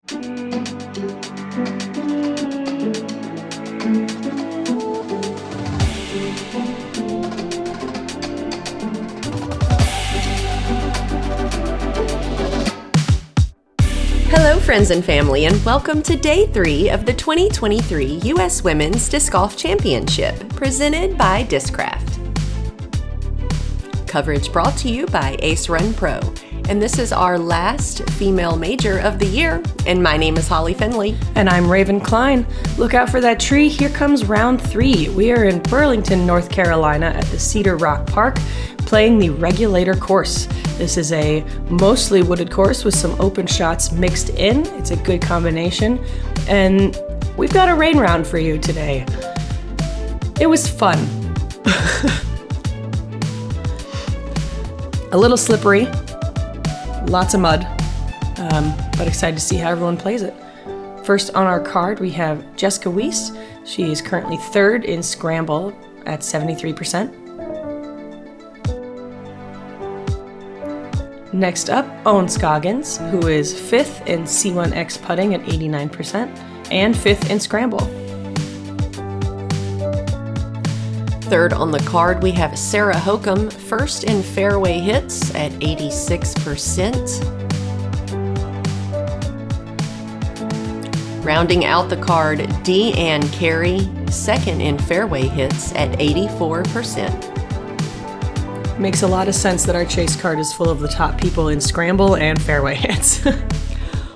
Hello friends and family, and welcome to Day 3 of the 2023 U.S. Women's Disc Golf Championship, presented by Discraft. Coverage brought to you by Ace Run Pro, and this is our last female major of the year, and my name is Holly Finley. And I'm Raven Klein. Look out for that tree, here comes round 3. We are in Burlington, North Carolina at the Cedar Rock Park, playing the Regulator course. This is a mostly wooded course with some open shots mixed in. It's a good combination. And we've got a rain round for you today. It was fun. A little slippery, lots of mud, but excited to see how everyone plays it. First on our card, we have Jessica Weese. She is currently 3rd in Scramble at 73%. Next up, Ohn Scoggins, who is 5th in C1X putting at 89% and 5th in Scramble. 3rd on the card, we have Sarah Hokom, 1st in fairway hits at 86%. Rounding out the card, Deann Carey, 2nd in fairway hits at 84%. Makes a lot of sense that our chase card is full of the top people in Scramble and fairway hits.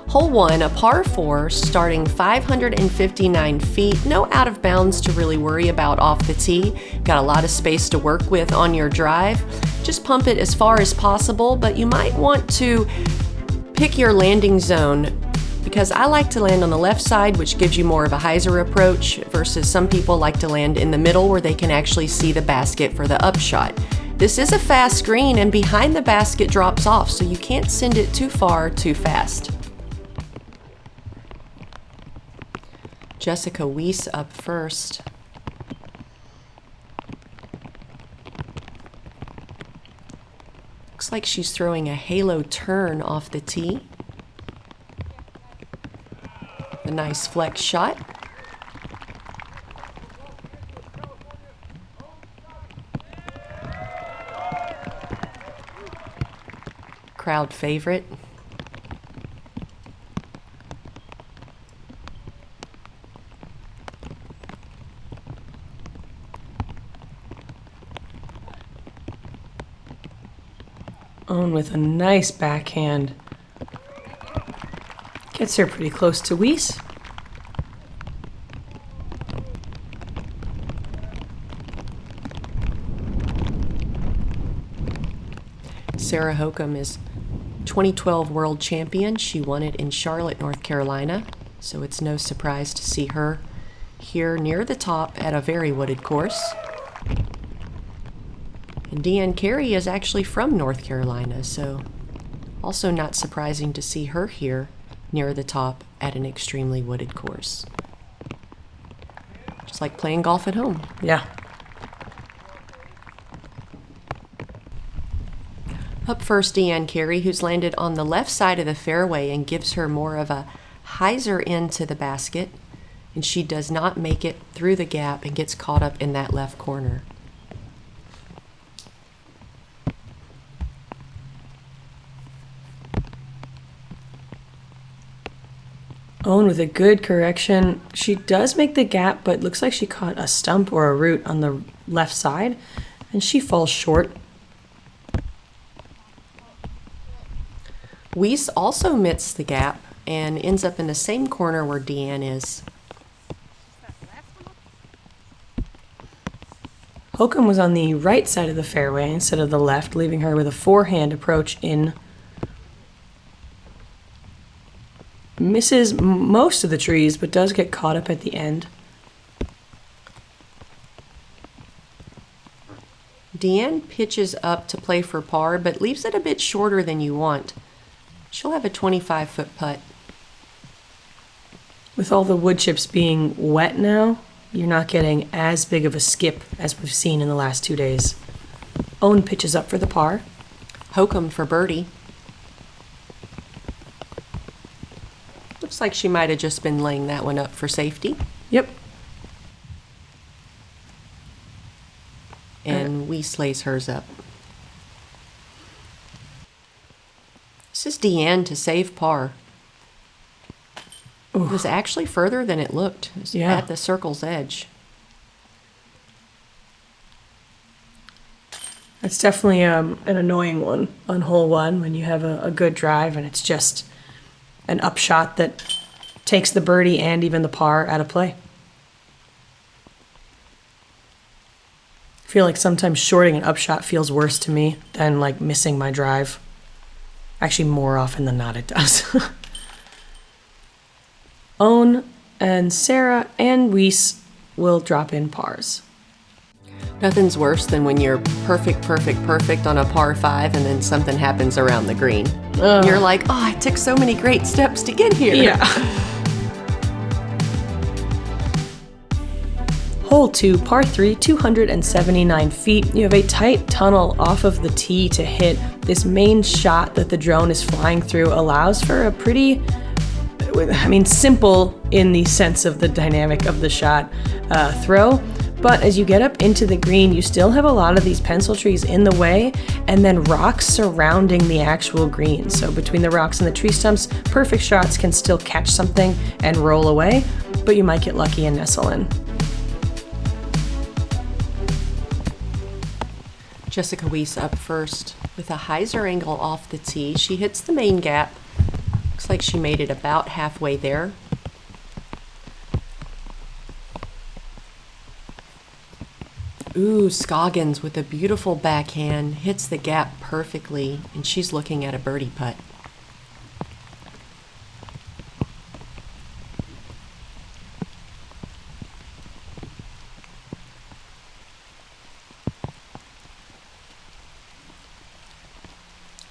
Hole 1, a par 4, starting 559 feet. No out of bounds to really worry about off the tee. Got a lot of space to work with on your drive. Just pump it as far as possible, but you might want to pick your landing zone, because I like to land on the left side, which gives you more of a hyzer approach, versus some people like to land in the middle where they can actually see the basket for the upshot. This is a fast green, and behind the basket drops off, so you can't send it too far too fast. Jessica Weese up first. Looks like she's throwing a halo turn off the tee. A nice flex shot. Crowd favorite. Ohn with a nice backhand. Gets her pretty close to Weese. Sarah Hokom is 2012 world champion. She won it in Charlotte, North Carolina, so it's no surprise to see her here near the top at a very wooded course. And Deann Carey is actually from North Carolina, so also not surprising to see her here near the top at an extremely wooded course. Just like playing golf at home. Yeah. Up first, Deann Carey, who's landed on the left side of the fairway and gives her more of a hyzer into the basket, and she does not make it through the gap and gets caught up in that left corner. Ohn with a good correction. She does make the gap, but looks like she caught a stump or a root on the left side, and she falls short. Weese also missed the gap and ends up in the same corner where Deann is. Hokom was on the right side of the fairway instead of the left, leaving her with a forehand approach in. Misses most of the trees, but does get caught up at the end. Deann pitches up to play for par, but leaves it a bit shorter than you want. She'll have a 25-foot putt. With all the wood chips being wet now, you're not getting as big of a skip as we've seen in the last 2 days. Ohn pitches up for the par. Hokom for birdie. Looks like she might have just been laying that one up for safety. Yep. And Weese lays hers up. This is Deann to save par. Ooh. It was actually further than it looked. It was at the circle's edge. It's definitely an annoying one on hole 1 when you have a good drive and it's just an upshot that takes the birdie and even the par out of play. I feel like sometimes shorting an upshot feels worse to me than like missing my drive. Actually, more often than not, it does. Ohn and Sarah and Weese will drop in pars. Nothing's worse than when you're perfect on a par 5 and then something happens around the green. You're like, oh, I took so many great steps to get here. Yeah. Hole 2, par 3, 279 feet. You have a tight tunnel off of the tee to hit. This main shot that the drone is flying through allows for a pretty, simple in the sense of the dynamic of the shot throw. But as you get up into the green, you still have a lot of these pencil trees in the way and then rocks surrounding the actual green. So between the rocks and the tree stumps, perfect shots can still catch something and roll away, but you might get lucky and nestle in. Jessica Weese up first with a hyzer angle off the tee. She hits the main gap. Looks like she made it about halfway there. Ooh, Scoggins with a beautiful backhand hits the gap perfectly, and she's looking at a birdie putt.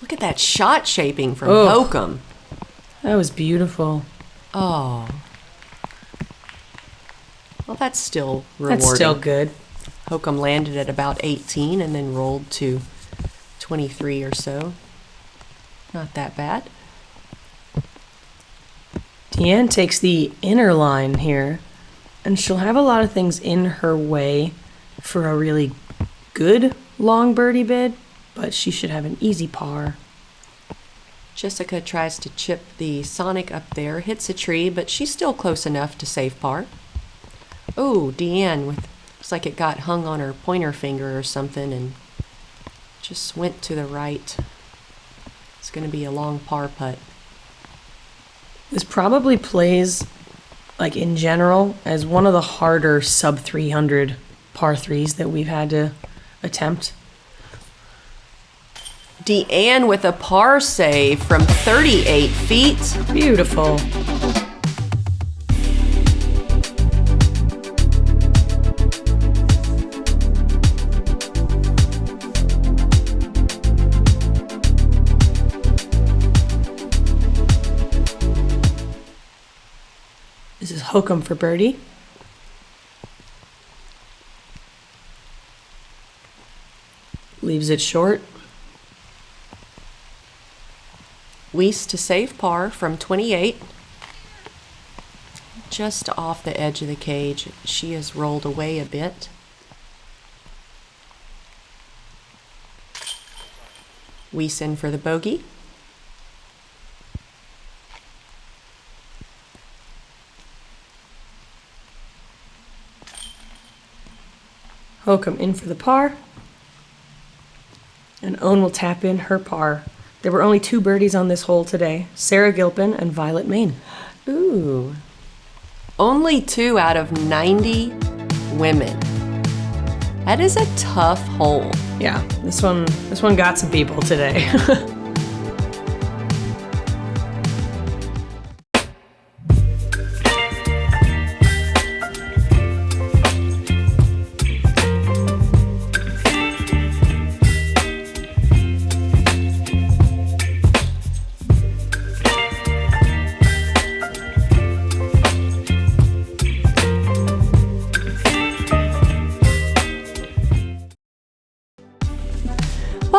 Look at that shot shaping from Hokom. That was beautiful. Oh. Well, that's still rewarding. That's still good. Hokom landed at about 18 and then rolled to 23 or so. Not that bad. Deann takes the inner line here, and she'll have a lot of things in her way for a really good long birdie bid, but she should have an easy par. Jessica tries to chip the Sonic up there, hits a tree, but she's still close enough to save par. Oh, Deann with, looks like it got hung on her pointer finger or something and just went to the right. It's going to be a long par putt. This probably plays, like in general, as one of the harder sub 300 par 3s that we've had to attempt. Deann with a par save from 38 feet. Beautiful. This is Hokom for birdie. Leaves it short. Weese to save par from 28. Just off the edge of the cage. She has rolled away a bit. Weese in for the bogey. Hokom in for the par. And Ohn will tap in her par. There were only 2 birdies on this hole today. Sarah Gilpin and Violet Main. Ooh. Only 2 out of 90 women. That is a tough hole. Yeah, this one got some people today.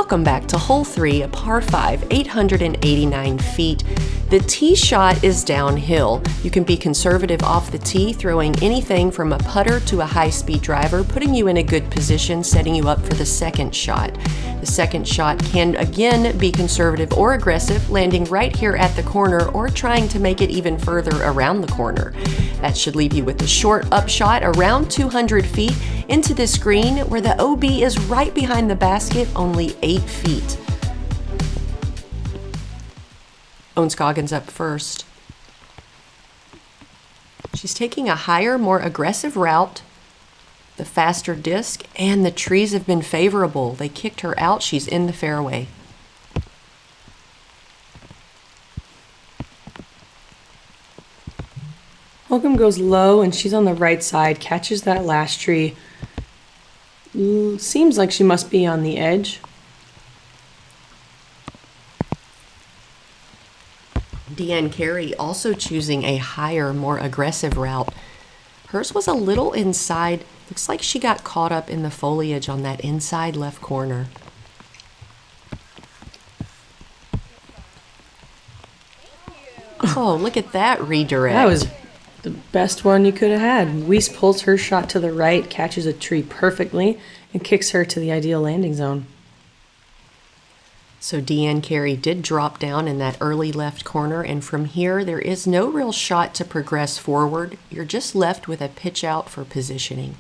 Welcome back to hole 3, a par 5, 889 feet. The tee shot is downhill. You can be conservative off the tee, throwing anything from a putter to a high-speed driver, putting you in a good position, setting you up for the second shot. The second shot can again be conservative or aggressive, landing right here at the corner or trying to make it even further around the corner. That should leave you with a short upshot around 200 feet into this green where the OB is right behind the basket, only 8 feet. Ohn Scoggins up first. She's taking a higher, more aggressive route, the faster disc, and the trees have been favorable. They kicked her out. She's in the fairway. Hokom goes low and she's on the right side, catches that last tree. Seems like she must be on the edge. Deann Carey also choosing a higher, more aggressive route. Hers was a little inside. Looks like she got caught up in the foliage on that inside left corner. Oh, look at that redirect. That was the best one you could have had. Weese pulls her shot to the right, catches a tree perfectly, and kicks her to the ideal landing zone. So Deann Carey did drop down in that early left corner, and from here there is no real shot to progress forward. You're just left with a pitch out for positioning.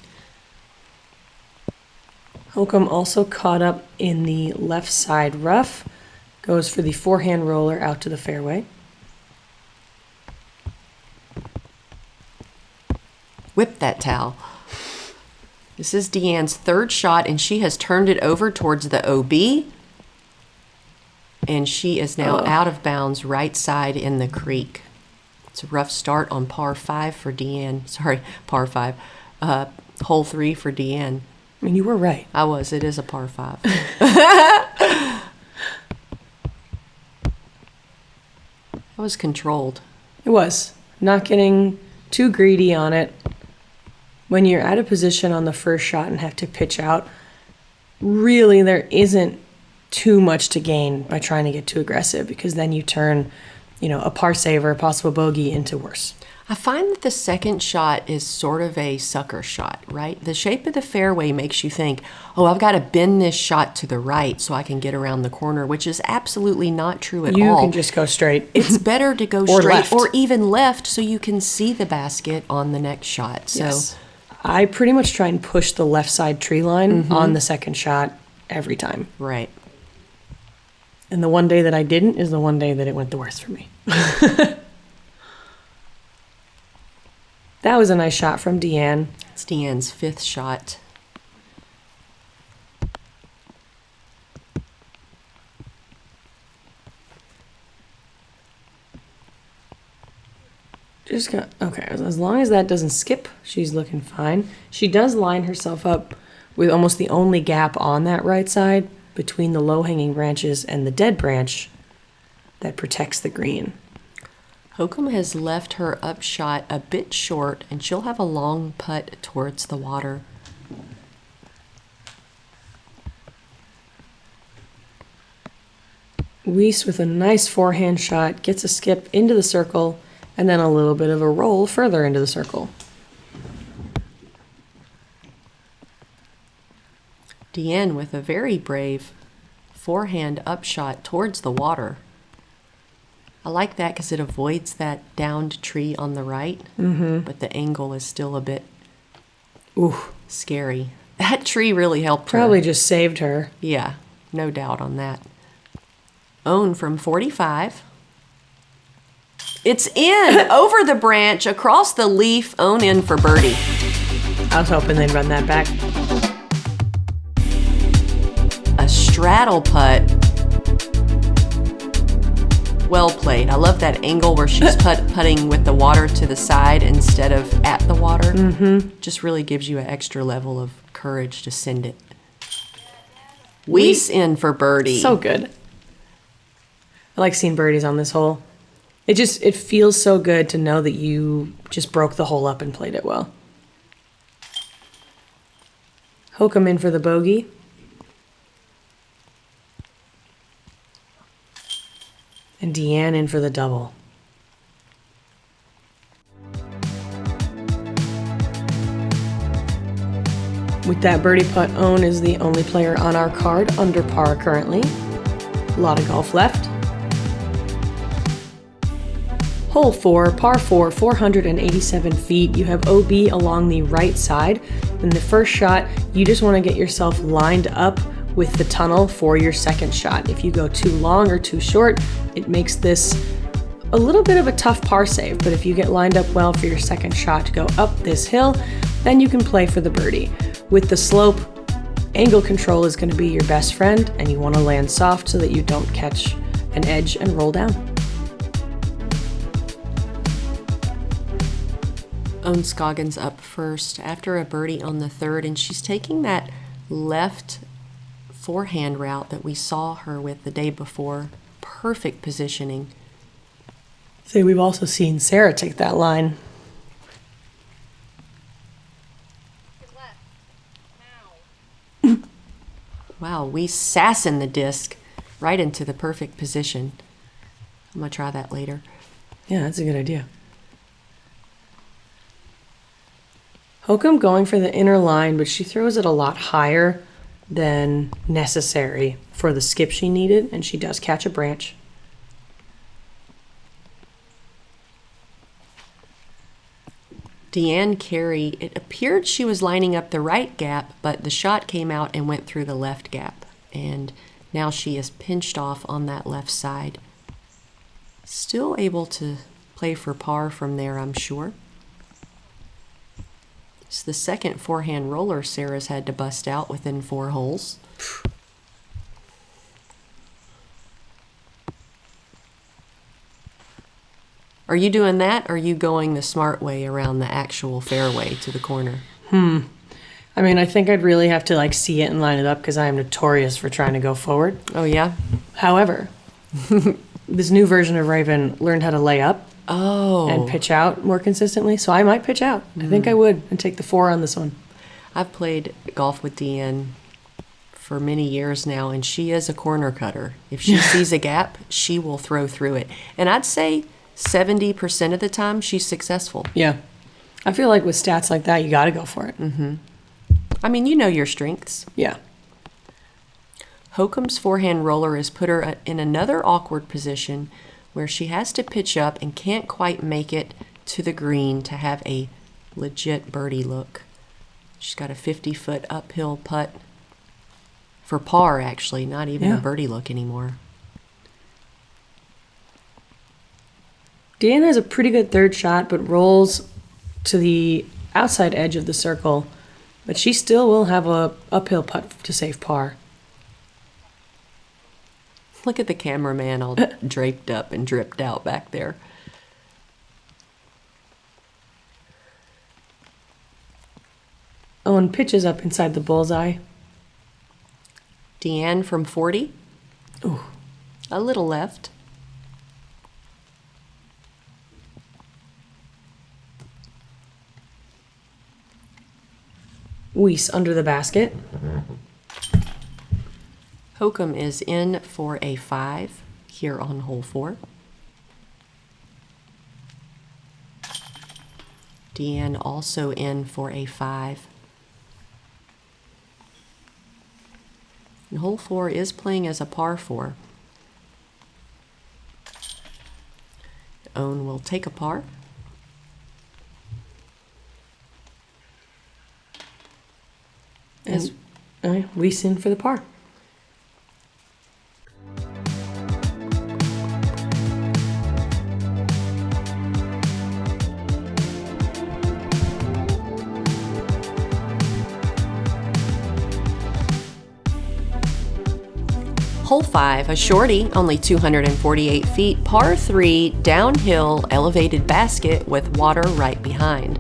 Hokom also caught up in the left side rough, goes for the forehand roller out to the fairway. Whip that towel. This is Deann's third shot, and she has turned it over towards the OB. And she is now out of bounds right side in the creek. It's a rough start on par 5 for Deann. Sorry, par 5. Hole 3 for Deann. I mean, you were right. I was. It is a par 5. That was controlled. It was. Not getting too greedy on it. When you're out of position on the first shot and have to pitch out, really there isn't too much to gain by trying to get too aggressive, because then you turn, a par saver, possible bogey into worse. I find that the second shot is sort of a sucker shot, right? The shape of the fairway makes you think, oh, I've got to bend this shot to the right so I can get around the corner, which is absolutely not true at all. You can just go straight. It's better to go or straight left. Or even left so you can see the basket on the next shot. So yes. I pretty much try and push the left side tree line on the second shot every time. Right. And the one day that I didn't is the one day that it went the worst for me. That was a nice shot from Deann. It's Deann's 5th shot. Okay, as long as that doesn't skip, she's looking fine. She does line herself up with almost the only gap on that right side between the low-hanging branches and the dead branch that protects the green. Hokom has left her upshot a bit short, and she'll have a long putt towards the water. Weese with a nice forehand shot gets a skip into the circle and then a little bit of a roll further into the circle. Deann with a very brave forehand upshot towards the water. I like that because it avoids that downed tree on the right, but the angle is still a bit scary. That tree really helped her. Probably just saved her. Yeah, no doubt on that. Ohn from 45. It's in, over the branch, across the leaf, Ohn in for birdie. I was hoping they'd run that back. A straddle putt. Well played. I love that angle where she's putting with the water to the side instead of at the water. Just really gives you an extra level of courage to send it. Weese in for birdie. So good. I like seeing birdies on this hole. It feels so good to know that you just broke the hole up and played it well. Hokom in for the bogey. And Deann in for the double. With that birdie putt, Ohn is the only player on our card under par currently. A lot of golf left. Hole 4, par 4, 487 feet. You have OB along the right side. In the first shot, you just want to get yourself lined up with the tunnel for your second shot. If you go too long or too short, it makes this a little bit of a tough par save, but if you get lined up well for your second shot to go up this hill, then you can play for the birdie. With the slope, angle control is going to be your best friend, and you want to land soft so that you don't catch an edge and roll down. Ohn Scoggins up first after a birdie on the third, and she's taking that left forehand route that we saw her with the day before. Perfect positioning. See, we've also seen Sarah take that line. Wow, we sassing the disc right into the perfect position. I'm going to try that later. Yeah, that's a good idea. Hokom going for the inner line, but she throws it a lot higher than necessary for the skip she needed, and she does catch a branch. Deann Carey, it appeared she was lining up the right gap, but the shot came out and went through the left gap. And now she is pinched off on that left side. Still able to play for par from there, I'm sure. It's the second forehand roller Sarah's had to bust out within 4 holes. Are you doing that, or are you going the smart way around the actual fairway to the corner? I mean, I think I'd really have to see it and line it up because I am notorious for trying to go forward. Oh, yeah? However, this new version of Raven learned how to lay up and pitch out more consistently, so I might pitch out. I think I would and take the 4 on this one. I've played golf with Deann for many years now, and she is a corner cutter. If she sees a gap, she will throw through it. And I'd say 70% of the time, she's successful. Yeah. I feel like with stats like that, you got to go for it. I mean, you know your strengths. Yeah. Hokom's forehand roller has put her in another awkward position where she has to pitch up and can't quite make it to the green to have a legit birdie look. She's got a 50-foot uphill putt for par, actually, not even a birdie look anymore. Deann has a pretty good third shot, but rolls to the outside edge of the circle. But she still will have a uphill putt to save par. Look at the cameraman all draped up and dripped out back there. Ohn pitches up inside the bullseye. Deann from 40. Ooh. A little left. Weese under the basket. Hokom is in for a 5 here on hole 4. Deann also in for a 5. And hole 4 is playing as a par 4. Ohn will take a par. And Weese in for the par. Hole 5, a shorty, only 248 feet, par 3, downhill, elevated basket with water right behind.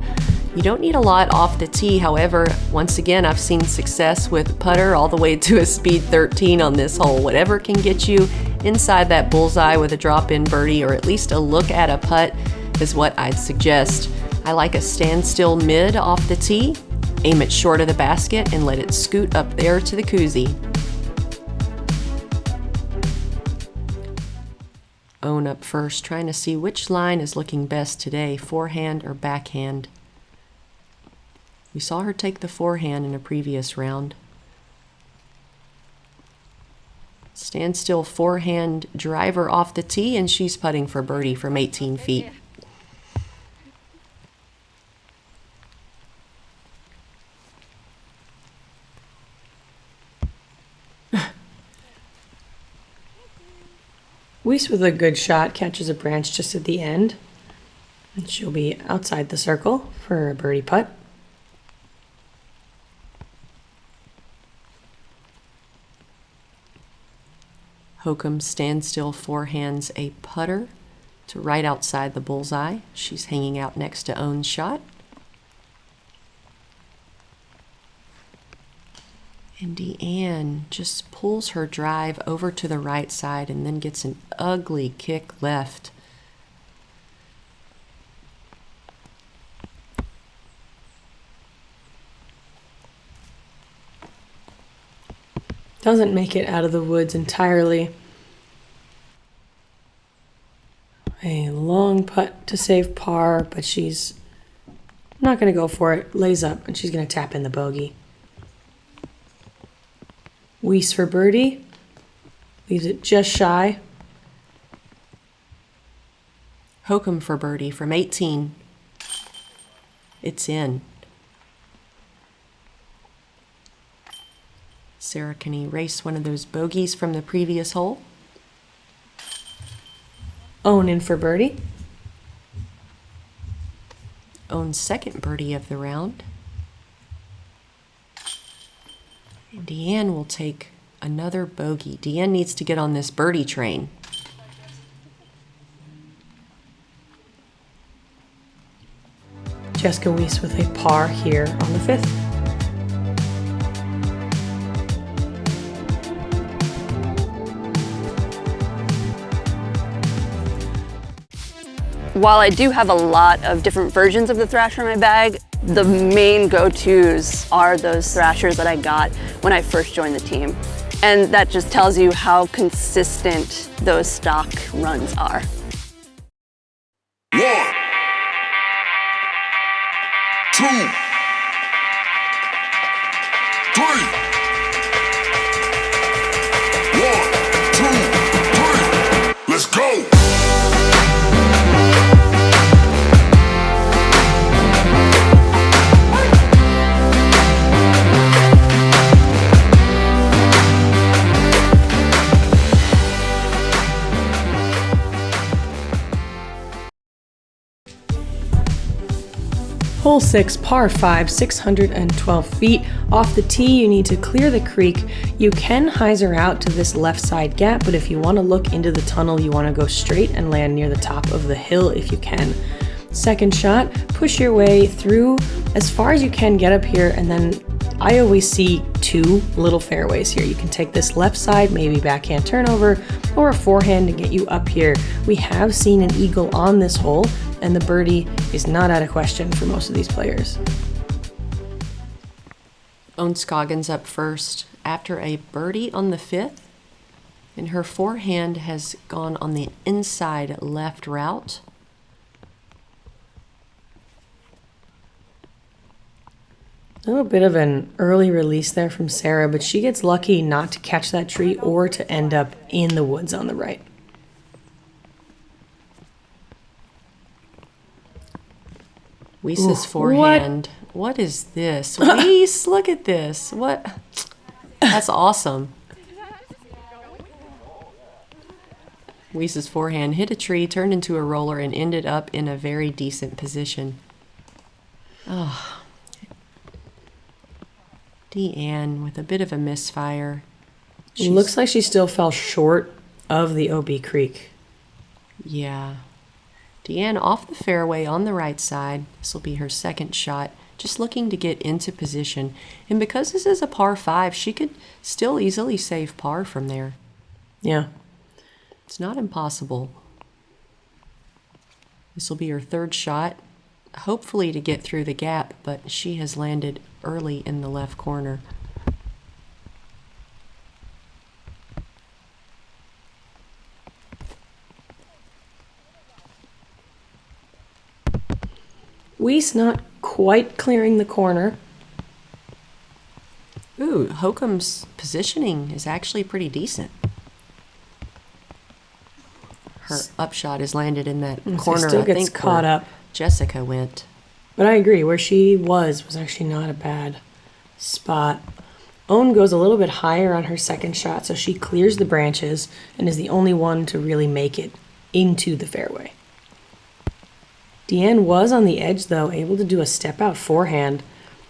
You don't need a lot off the tee, however, once again, I've seen success with putter all the way to a speed 13 on this hole. Whatever can get you inside that bullseye with a drop-in birdie or at least a look at a putt is what I'd suggest. I like a standstill mid off the tee, aim it short of the basket, and let it scoot up there to the koozie. Ohn up first, trying to see which line is looking best today, forehand or backhand. We saw her take the forehand in a previous round. Standstill forehand driver off the tee, and she's putting for birdie from 18 feet. Weese with a good shot catches a branch just at the end, and she'll be outside the circle for a birdie putt. Hokom standstill forehands a putter to right outside the bullseye. She's hanging out next to Ohn's shot. And Deann just pulls her drive over to the right side and then gets an ugly kick left. Doesn't make it out of the woods entirely. A long putt to save par, but she's not going to go for it. Lays up, and she's going to tap in the bogey. Weese for birdie. Leaves it just shy. Hokom for birdie from 18. It's in. Sarah, can erase one of those bogeys from the previous hole? Ohn in for birdie. Ohn's second birdie of the round. And Deann will take another bogey. Deann needs to get on this birdie train. Jessica Weese with a par here on the 5th. While I do have a lot of different versions of the Thrasher in my bag, the main go-tos are those Thrashers that I got when I first joined the team. And that just tells you how consistent those stock runs are. 1, 2, 3. 1, 2, 3. Let's go. Hole 6, par 5, 612 feet. Off the tee, you need to clear the creek. You can hyzer out to this left side gap, but if you want to look into the tunnel, you want to go straight and land near the top of the hill if you can. Second shot, push your way through as far as you can, get up here, and then I always see two little fairways here. You can take this left side, maybe backhand turnover, or a forehand to get you up here. We have seen an eagle on this hole, and the birdie is not out of question for most of these players. Ohn Scoggins up first after a birdie on the 5th, and her forehand has gone on the inside left route. A little bit of an early release there from Sarah, but she gets lucky not to catch that tree or to end up in the woods on the right. Weese's forehand. What is this? Weese, look at this. What? That's awesome. Weese's forehand hit a tree, turned into a roller, and ended up in a very decent position. Oh. Deann with a bit of a misfire. It looks like she still fell short of the OB Creek. Yeah. Deann off the fairway on the right side. This will be her second shot, just looking to get into position. And because this is a par 5, she could still easily save par from there. Yeah. It's not impossible. This will be her third shot, hopefully to get through the gap, but she has landed early in the left corner. Weese not quite clearing the corner. Ooh, Hokom's positioning is actually pretty decent. Her upshot is landed in that corner, still I gets think, caught where up. Jessica went. But I agree, where she was actually not a bad spot. Ohn goes a little bit higher on her second shot, so she clears the branches and is the only one to really make it into the fairway. Deann was on the edge, though, able to do a step-out forehand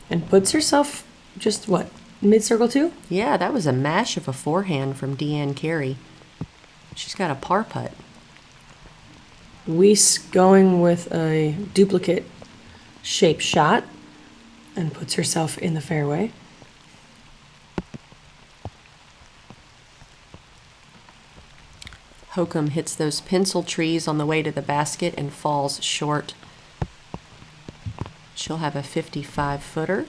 and puts herself just, what, mid-circle two? Yeah, that was a mash of a forehand from Deann Carey. She's got a par putt. Weese going with a duplicate shape shot and puts herself in the fairway. Hokom hits those pencil trees on the way to the basket and falls short. She'll have a 55-footer.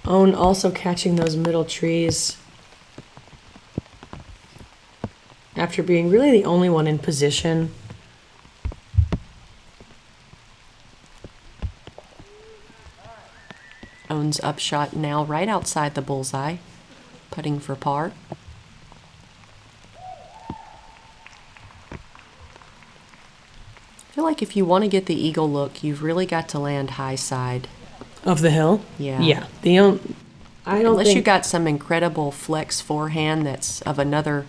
Ohn also catching those middle trees after being really the only one in position. Ohn's upshot now right outside the bullseye, putting for par. I feel like if you want to get the eagle look, you've really got to land high side. Of the hill? Yeah. Yeah. I don't Unless think... you got some incredible flex forehand that's of another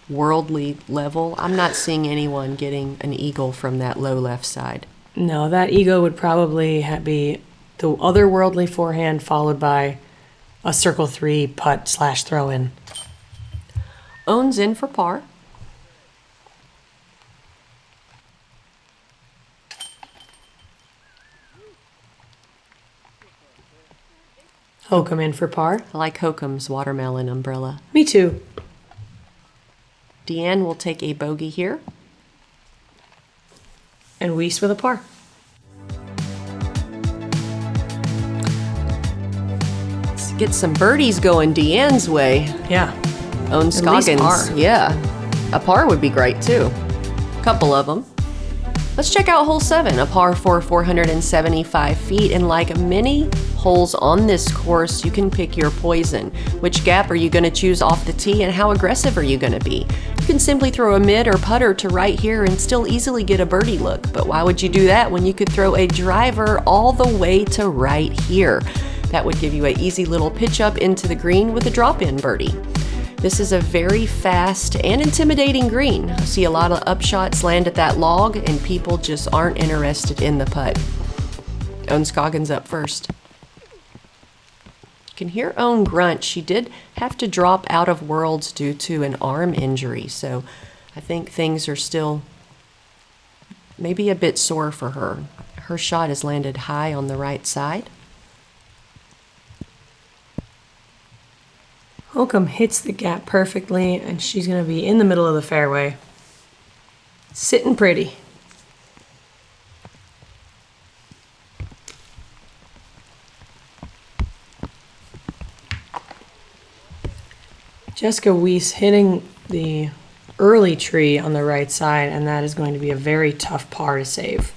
worldly level, I'm not seeing anyone getting an eagle from that low left side. No, that ego would probably be the otherworldly forehand followed by a circle three putt / throw in. Ohn's in for par. Hokom in for par. I like Hokom's watermelon umbrella. Me too. Deann will take a bogey here. And Weese with a par. Let's get some birdies going Deann's way. Yeah. Ohn least Scoggins. par. Yeah. A par would be great too. Couple of them. Let's check out hole 7, a par 475 feet. And like many holes on this course, you can pick your poison. Which gap are you going to choose off the tee and how aggressive are you going to be? You can simply throw a mid or putter to right here and still easily get a birdie look. But why would you do that when you could throw a driver all the way to right here? That would give you an easy little pitch up into the green with a drop-in birdie. This is a very fast and intimidating green. I see a lot of upshots land at that log and people just aren't interested in the putt. Ohn Scoggins up first. You can hear Ohn grunt. She did have to drop out of Worlds due to an arm injury, so I think things are still maybe a bit sore for her. Her shot is landed high on the right side. Hokom hits the gap perfectly, and she's going to be in the middle of the fairway. Sitting pretty. Jessica Weese hitting the early tree on the right side, and that is going to be a very tough par to save.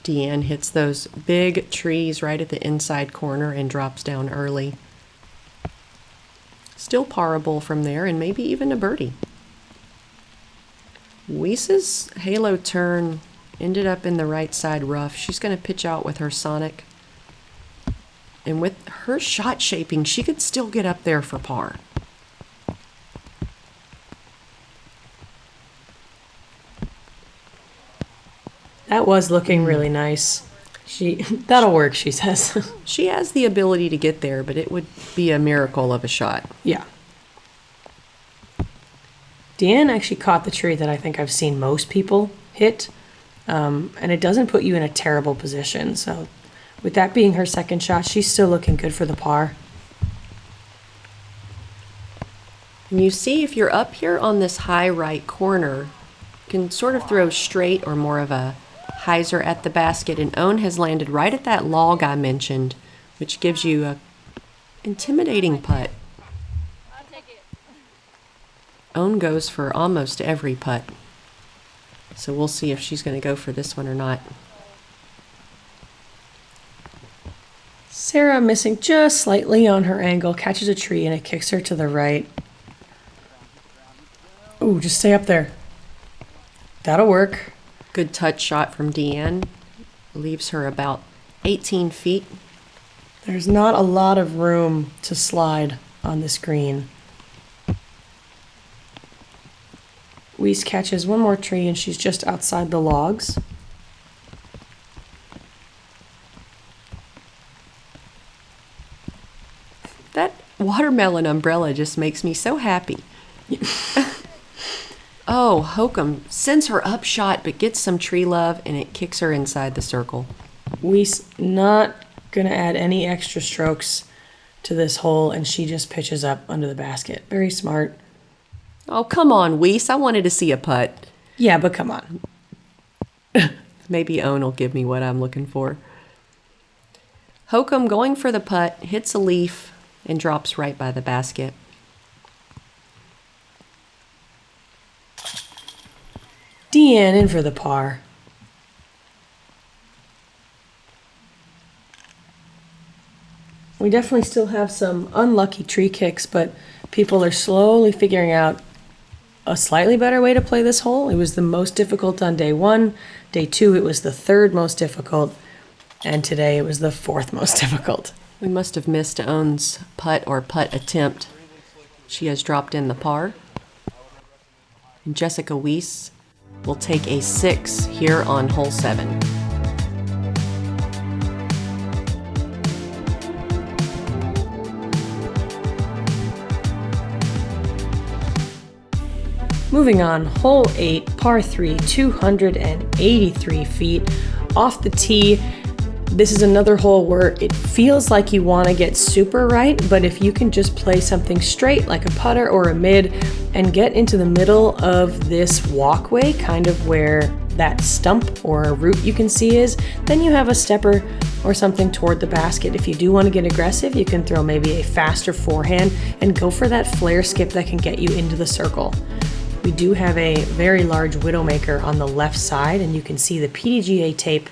Deann hits those big trees right at the inside corner and drops down early. Still parable from there and maybe even a birdie. Weese's halo turn ended up in the right side rough. She's going to pitch out with her Sonic. And with her shot shaping, she could still get up there for par. That was looking really nice. That'll work, she says. She has the ability to get there, but it would be a miracle of a shot. Yeah. Deann actually caught the tree that I think I've seen most people hit, and it doesn't put you in a terrible position. So with that being her second shot, she's still looking good for the par. And you see if you're up here on this high right corner, you can sort of throw straight or more of a hyzer at the basket, and Ohn has landed right at that log I mentioned, which gives you a intimidating putt. Ohn goes for almost every putt. So we'll see if she's going to go for this one or not. Sarah, missing just slightly on her angle, catches a tree and it kicks her to the right. Ooh, just stay up there. That'll work. Good touch shot from Deann. Leaves her about 18 feet. There's not a lot of room to slide on this green. Weese catches one more tree and she's just outside the logs. That watermelon umbrella just makes me so happy. Oh, Hokom sends her up shot but gets some tree love and it kicks her inside the circle. Weese not going to add any extra strokes to this hole and she just pitches up under the basket. Very smart. Oh, come on, Weese. I wanted to see a putt. Yeah, but come on. Maybe Ohn will give me what I'm looking for. Hokom going for the putt, hits a leaf, and drops right by the basket. Deann in for the par. We definitely still have some unlucky tree kicks, but people are slowly figuring out a slightly better way to play this hole. It was the most difficult on day 1. Day 2, it was the 3rd most difficult. And today, it was the 4th most difficult. We must have missed Ohn's putt or putt attempt. She has dropped in the par. And Jessica Weese will take a 6 here on hole 7. Moving on, hole 8, par 3, 283 feet off the tee. This is another hole where it feels like you want to get super right, but if you can just play something straight like a putter or a mid and get into the middle of this walkway, kind of where that stump or a root you can see is, then you have a stepper or something toward the basket. If you do want to get aggressive, you can throw maybe a faster forehand and go for that flare skip that can get you into the circle. We do have a very large Widowmaker on the left side, and you can see the PDGA tape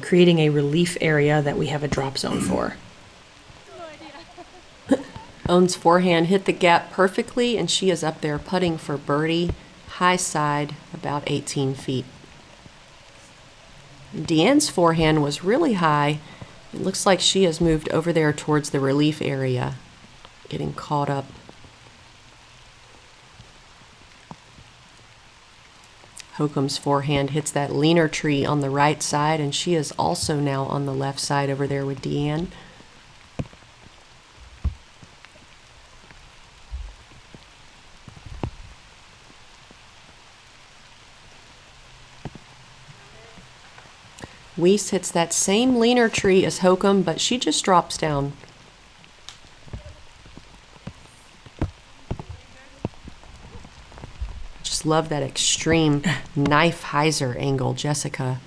creating a relief area that we have a drop zone for. Ohn's forehand hit the gap perfectly, and she is up there putting for birdie, high side, about 18 feet. Deann's forehand was really high. It looks like she has moved over there towards the relief area, getting caught up. Hokom's forehand hits that leaner tree on the right side, and she is also now on the left side over there with Deann. Weese hits that same leaner tree as Hokom, but she just drops down. Just love that extreme knife hyzer angle Jessica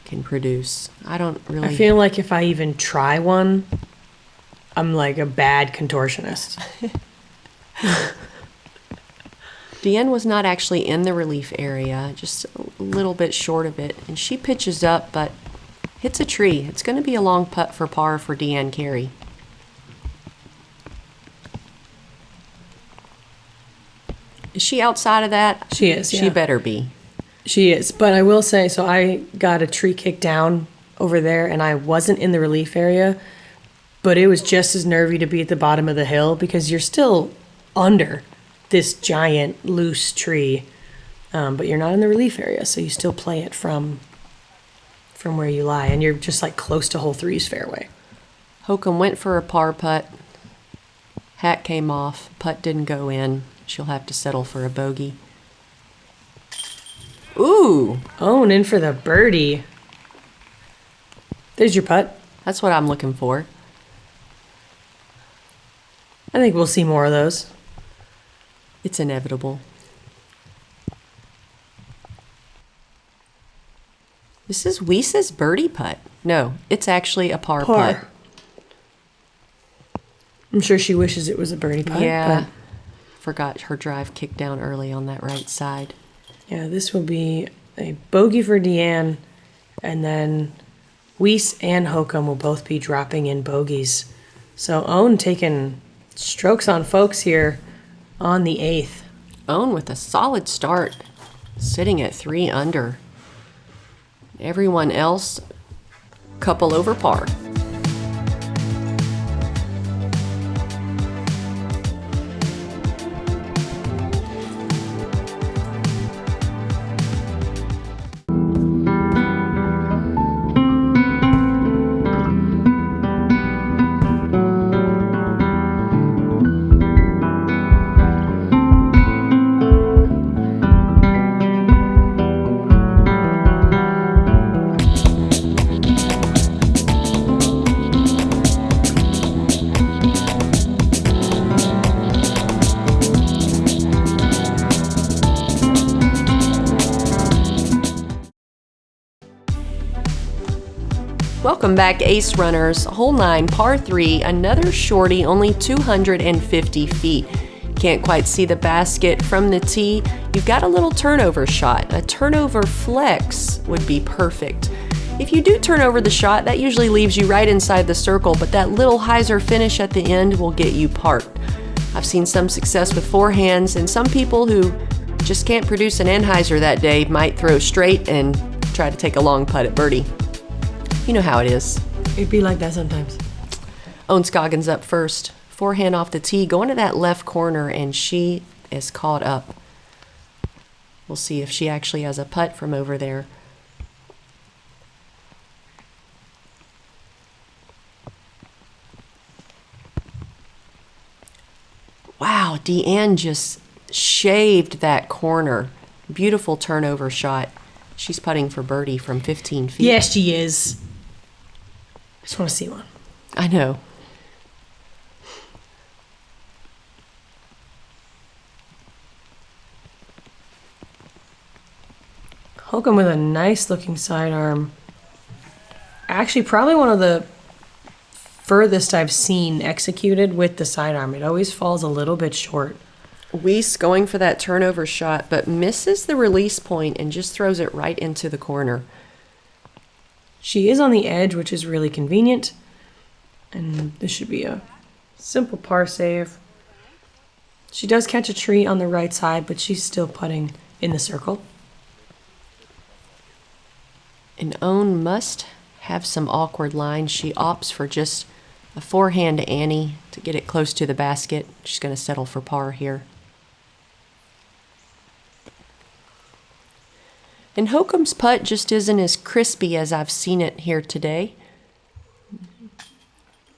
can produce. I feel like if I even try one, I'm like a bad contortionist. Deann was not actually in the relief area, just a little bit short of it, and she pitches up but hits a tree. It's going to be a long putt for par for Deann Carey. Is she outside of that? She is, yeah. She better be. She is, but I will say, so I got a tree kick down over there, and I wasn't in the relief area, but it was just as nervy to be at the bottom of the hill because you're still under this giant loose tree, but you're not in the relief area, so you still play it from where you lie, and you're just like close to hole 3's fairway. Hokom went for a par putt. Hat came off. Putt didn't go in. She'll have to settle for a bogey. Ooh! Ohn in for the birdie. There's your putt. That's what I'm looking for. I think we'll see more of those. It's inevitable. This is Weese's birdie putt. No, it's actually a par putt. I'm sure she wishes it was a birdie putt. Yeah. Forgot her drive kicked down early on that right side. Yeah, this will be a bogey for Deann, and then Weese and Hokom will both be dropping in bogeys. So Ohn taking strokes on folks here on the 8th. Ohn with a solid start, sitting at 3 under. Everyone else, couple over par. Welcome back, Ace Runners. Hole 9, par 3, another shorty, only 250 feet. Can't quite see the basket from the tee. You've got a little turnover shot. A turnover flex would be perfect. If you do turn over the shot, that usually leaves you right inside the circle, but that little hyzer finish at the end will get you parked. I've seen some success with forehands, and some people who just can't produce an anhyzer that day might throw straight and try to take a long putt at birdie. You know how it is. It'd be like that sometimes. Ohn Scoggins up first. Forehand off the tee, going to that left corner, and she is caught up. We'll see if she actually has a putt from over there. Wow, Deann just shaved that corner. Beautiful turnover shot. She's putting for birdie from 15 feet. Yes, she is. I just want to see one. I know. Hokom with a nice looking sidearm. Actually, probably one of the furthest I've seen executed with the sidearm. It always falls a little bit short. Weese going for that turnover shot, but misses the release point and just throws it right into the corner. She is on the edge, which is really convenient. And this should be a simple par save. She does catch a tree on the right side, but she's still putting in the circle. And Ohn must have some awkward lines. She opts for just a forehand to Annie to get it close to the basket. She's going to settle for par here. And Hokom's putt just isn't as crispy as I've seen it here today.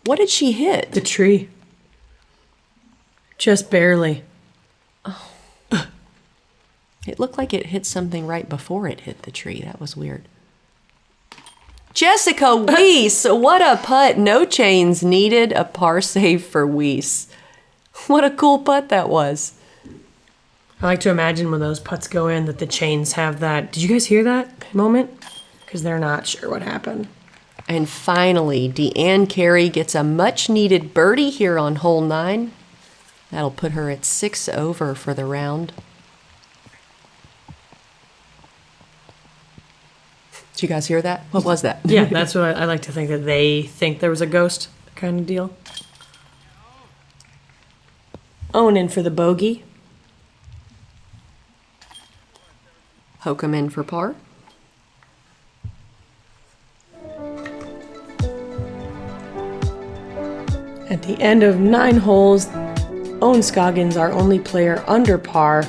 What did she hit? The tree. Just barely. Oh. It looked like it hit something right before it hit the tree. That was weird. Jessica Weese, what a putt. No chains needed. A par save for Weese. What a cool putt that was. I like to imagine when those putts go in that the chains have that. Did you guys hear that moment? Because they're not sure what happened. And finally, Deann Carey gets a much-needed birdie here on hole 9. That'll put her at 6 over for the round. Did you guys hear that? What was that? Yeah, that's what I like to think, that they think there was a ghost kind of deal. Ohn in for the bogey. Hokom in for par. At the end of 9 holes, Ohn Scoggins, our only player under par.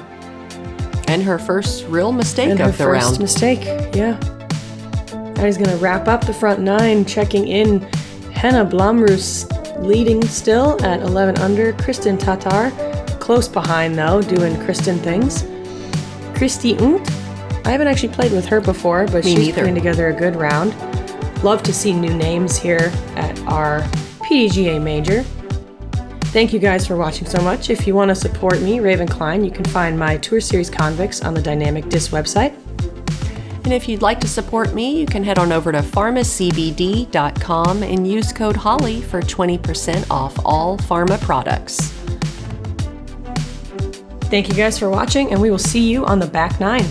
And her first real mistake And of the her round. first mistake, yeah. That is going to wrap up the front 9. Checking in, Henna Blomroos leading still at 11 under. Kristen Tatar close behind though, doing Kristen things. Christy Unt, I haven't actually played with her before, but Me she's neither. putting together a good round. Love to see new names here at our PDGA Major. Thank you guys for watching so much. If you want to support me, Raven Klein, you can find my Tour Series Convicts on the Dynamic Disc website. And if you'd like to support me, you can head on over to pharmacbd.com and use code HOLLY for 20% off all pharma products. Thank you guys for watching, and we will see you on the back nine.